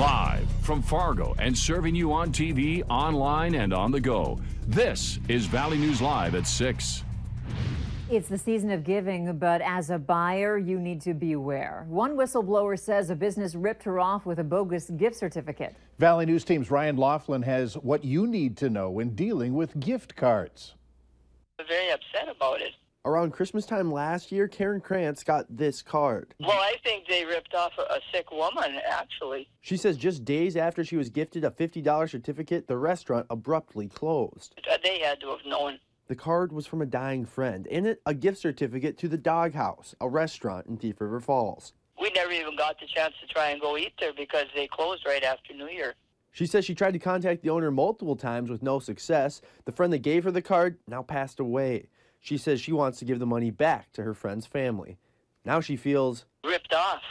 Live from Fargo and serving you on TV, online, and on the go. This is Valley News Live at 6. It's the season of giving, but as a buyer, you need to beware. One whistleblower says a business ripped her off with a bogus gift certificate. Valley News Team's Ryan Laughlin has what you need to know when dealing with gift cards. I'm very upset about it. Around Christmas time last year, Karen Krantz got this card. Well, I think they ripped off a sick woman, actually. She says just days after she was gifted a $50 certificate, the restaurant abruptly closed. They had to have known. The card was from a dying friend. In it, a gift certificate to the Doghouse, a restaurant in Thief River Falls. We never even got the chance to try and go eat there because they closed right after New Year. She says she tried to contact the owner multiple times with no success. The friend that gave her the card now passed away. She says she wants to give the money back to her friend's family. Now she feels ripped off,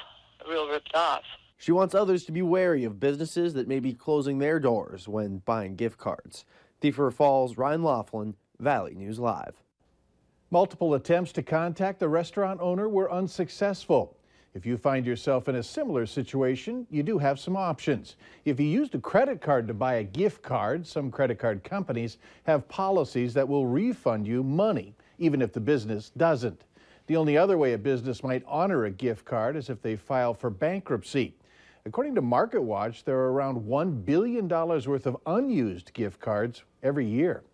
real ripped off. She wants others to be wary of businesses that may be closing their doors when buying gift cards. Thief River Falls, Ryan Laughlin, Valley News Live. Multiple attempts to contact the restaurant owner were unsuccessful. If you find yourself in a similar situation, you do have some options. If you used a credit card to buy a gift card, some credit card companies have policies that will refund you money, even if the business doesn't. The only other way a business might honor a gift card is if they file for bankruptcy. According to MarketWatch, there are around $1 billion worth of unused gift cards every year.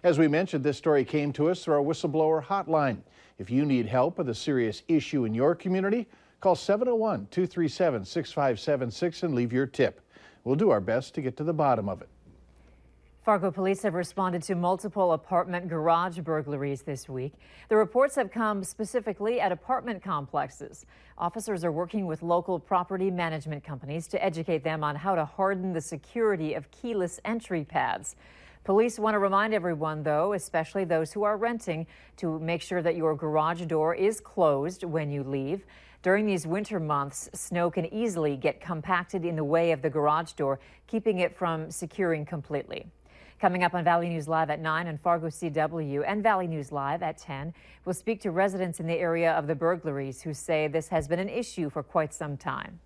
As we mentioned, this story came to us through our whistleblower hotline. If you need help with a serious issue in your community, call 701-237-6576 and leave your tip. We'll do our best to get to the bottom of it. Fargo police have responded to multiple apartment garage burglaries this week. The reports have come specifically at apartment complexes. Officers are working with local property management companies to educate them on how to harden the security of keyless entry pads. Police want to remind everyone, though, especially those who are renting, to make sure that your garage door is closed when you leave. During these winter months, snow can easily get compacted in the way of the garage door, keeping it from securing completely. Coming up on Valley News Live at 9 and Fargo CW and Valley News Live at 10, we'll speak to residents in the area of the burglaries who say this has been an issue for quite some time.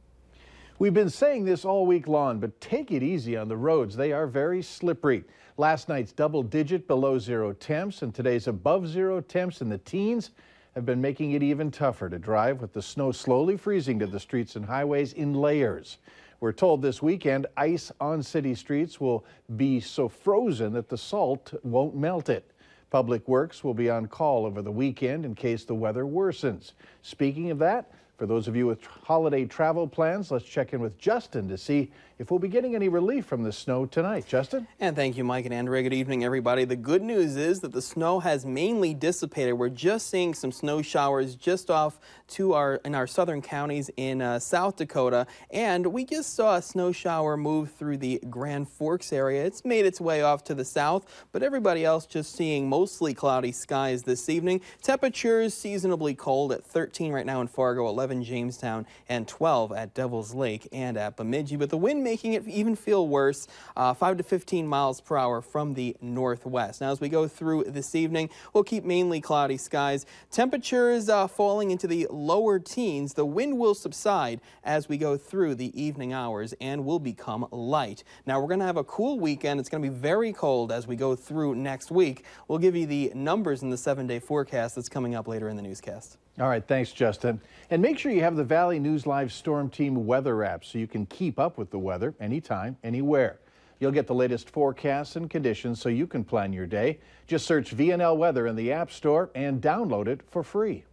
We've been saying this all week long, but take it easy on the roads. They are very slippery. Last night's double-digit below zero temps and today's above zero temps in the teens have been making it even tougher to drive, with the snow slowly freezing to the streets and highways in layers. We're told this weekend ice on city streets will be so frozen that the salt won't melt it. Public Works will be on call over the weekend in case the weather worsens. Speaking of that, for those of you with holiday travel plans, let's check in with Justin to see if we'll be getting any relief from the snow tonight. Justin? And thank you, Mike and Andrea. Good evening, everybody. The good news is that the snow has mainly dissipated. We're just seeing some snow showers just off to in our southern counties in South Dakota. And we just saw a snow shower move through the Grand Forks area. It's made its way off to the south, but everybody else just seeing mostly cloudy skies this evening. Temperatures seasonably cold at 13 right now in Fargo, 11 Jamestown, and 12 at Devil's Lake and at Bemidji. But the wind making it even feel worse, 5 to 15 miles per hour from the northwest. Now, as we go through this evening, we'll keep mainly cloudy skies. Temperatures falling into the lower teens. The wind will subside as we go through the evening hours and will become light. Now, we're going to have a cool weekend. It's going to be very cold as we go through next week. We'll give you the numbers in the 7-day forecast that's coming up later in the newscast. All right, thanks, Justin. And make sure you have the Valley News Live Storm Team weather app so you can keep up with the weather anytime, anywhere. You'll get the latest forecasts and conditions so you can plan your day. Just search VNL Weather in the App Store and download it for free.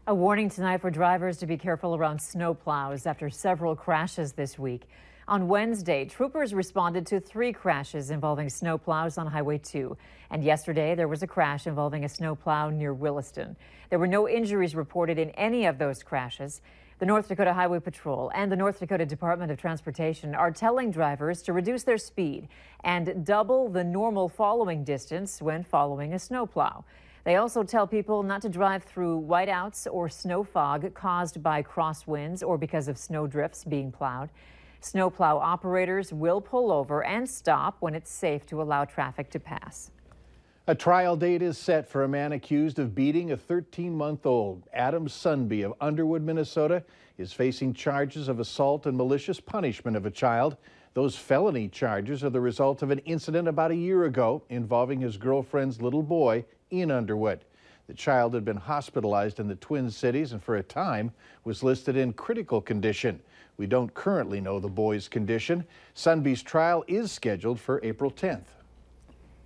A warning tonight for drivers to be careful around snowplows after several crashes this week. On Wednesday, troopers responded to 3 crashes involving snowplows on Highway 2. And yesterday, there was a crash involving a snowplow near Williston. There were no injuries reported in any of those crashes. The North Dakota Highway Patrol and the North Dakota Department of Transportation are telling drivers to reduce their speed and double the normal following distance when following a snowplow. They also tell people not to drive through whiteouts or snow fog caused by crosswinds or because of snow drifts being plowed. Snowplow operators will pull over and stop when it's safe to allow traffic to pass. A trial date is set for a man accused of beating a 13-month-old. Adam Sunby of Underwood, Minnesota, is facing charges of assault and malicious punishment of a child. Those felony charges are the result of an incident about a year ago involving his girlfriend's little boy, Ian Underwood. The child had been hospitalized in the Twin Cities and for a time was listed in critical condition. We don't currently know the boy's condition. Sunbee's trial is scheduled for April 10th.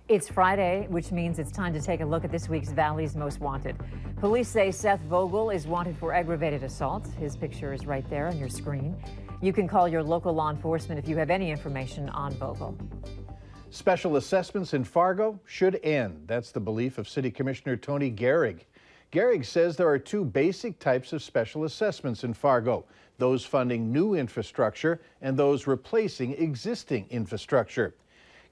It's Friday, which means it's time to take a look at this week's Valley's Most Wanted. Police say Seth Vogel is wanted for aggravated assault. His picture is right there on your screen. You can call your local law enforcement if you have any information on Vogel. Special assessments in Fargo should end. That's the belief of City Commissioner Tony Gehrig. Gehrig says there are two basic types of special assessments in Fargo, those funding new infrastructure and those replacing existing infrastructure.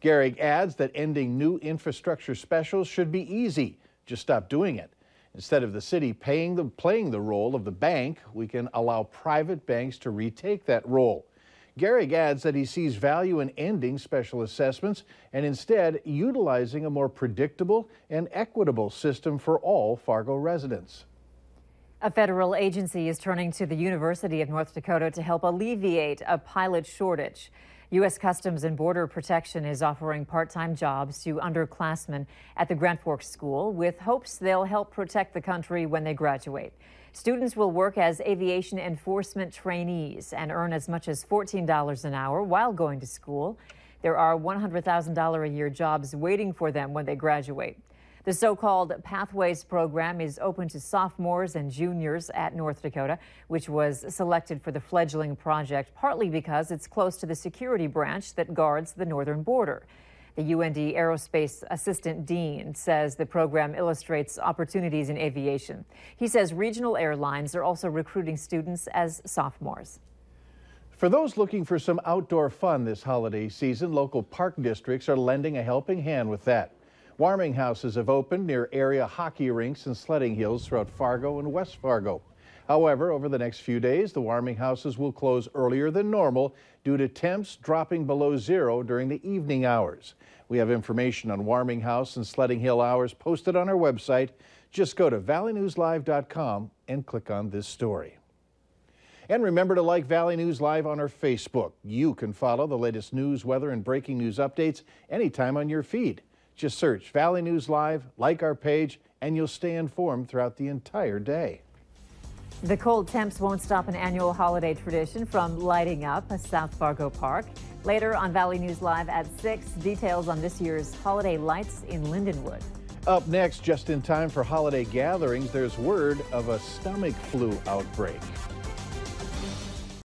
Gehrig adds that ending new infrastructure specials should be easy. Just stop doing it. Instead of the city playing the role of the bank, we can allow private banks to retake that role. Gehrig adds that he sees value in ending special assessments and instead utilizing a more predictable and equitable system for all Fargo residents. A federal agency is turning to the University of North Dakota to help alleviate a pilot shortage. U.S. Customs and Border Protection is offering part-time jobs to underclassmen at the Grand Forks School with hopes they'll help protect the country when they graduate. Students will work as aviation enforcement trainees and earn as much as $14 an hour while going to school. There are $100,000 a year jobs waiting for them when they graduate. The so-called Pathways program is open to sophomores and juniors at North Dakota, which was selected for the fledgling project partly because it's close to the security branch that guards the northern border. The UND Aerospace Assistant Dean says the program illustrates opportunities in aviation. He says regional airlines are also recruiting students as sophomores. For those looking for some outdoor fun this holiday season, local park districts are lending a helping hand with that. Warming houses have opened near area hockey rinks and sledding hills throughout Fargo and West Fargo. However, over the next few days, the warming houses will close earlier than normal due to temps dropping below zero during the evening hours. We have information on warming house and sledding hill hours posted on our website. Just go to valleynewslive.com and click on this story. And remember to like Valley News Live on our Facebook. You can follow the latest news, weather, and breaking news updates anytime on your feed. Just search Valley News Live, like our page, and you'll stay informed throughout the entire day. The cold temps won't stop an annual holiday tradition from lighting up South Fargo Park. Later on Valley News Live at 6, details on this year's holiday lights in Lindenwood. Up next, just in time for holiday gatherings, there's word of a stomach flu outbreak.